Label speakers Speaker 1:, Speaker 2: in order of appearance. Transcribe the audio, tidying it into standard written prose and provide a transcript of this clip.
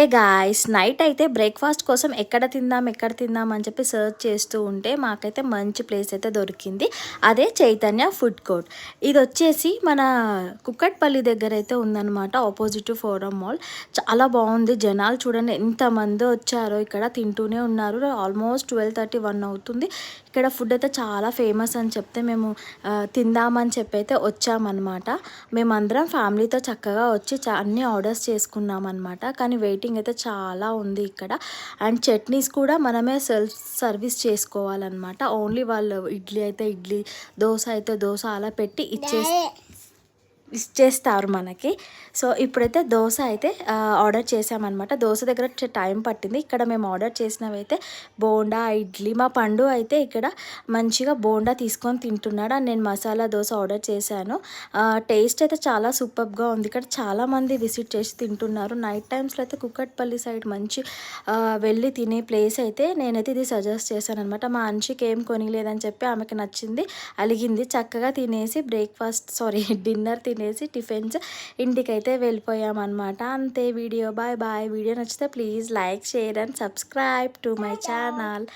Speaker 1: Hey guys, night అయితే breakfast కోసం ఎక్కడ తిందాం అని చెప్పి సర్చ్ చేస్తూ ఉంటే మాకైతే మంచి ప్లేస్ అయితే దొరికింది. అదే చైతన్య ఫుడ్ కోర్ట్. ఇది వచ్చేసి మన కుక్కట్పల్లి దగ్గర అయితే ఉందన్నమాట, ఆపోజిట్ ఫోరం మాల్. చాలా బాగుంది. జనాలు చూడండి ఎంతమంది వచ్చారో, ఇక్కడ తింటూనే ఉన్నారు. ఆల్మోస్ట్ 12:30 అవుతుంది. ఇక్కడ ఫుడ్ అయితే చాలా ఫేమస్ అని చెప్తే మేము తిందామని చెప్పి అయితే వచ్చామన్నమాట. మేమందరం ఫ్యామిలీతో చక్కగా వచ్చి అన్ని ఆర్డర్స్ చేసుకున్నాం అనమాట. కానీ వెయిటింగ్ అయితే చాలా ఉంది ఇక్కడ. అండ్ చట్నీస్ కూడా మనమే సెల్ఫ్ సర్వీస్ చేసుకోవాలన్నమాట. ఓన్లీ వాళ్ళు ఇడ్లీ అయితే ఇడ్లీ, దోశ అయితే దోశ అలా పెట్టి ఇచ్చేస్తారు మనకి. సో ఇప్పుడైతే దోశ అయితే ఆర్డర్ చేసామన్నమాట. దోశ దగ్గర టైం పట్టింది. ఇక్కడ మేము ఆర్డర్ చేసినవి అయితే బోండా, ఇడ్లీ. మా పండు అయితే ఇక్కడ మంచిగా బోండా తీసుకొని తింటున్నాడు. అండ్ నేను మసాలా దోశ ఆర్డర్ చేశాను. టేస్ట్ అయితే చాలా సూపర్గా ఉంది. ఇక్కడ చాలామంది విజిట్ చేసి తింటున్నారు. నైట్ టైమ్స్లో అయితే కుక్కట్పల్లి సైడ్ మంచి వెళ్ళి తినే ప్లేస్ అయితే నేనైతే ఇది సజెస్ట్ చేశాను అనమాట. మా అంశికి ఏం కొనిలేదని చెప్పి ఆమెకి నచ్చింది, అలిగింది. చక్కగా తినేసి డిన్నర్ తినేసి టిఫిన్స్ ఇంటికైతే వెళ్ళిపోయామన్నమాట. అంతే. Video bye bye. వీడియో నచ్చితే please like, share and subscribe to my channel.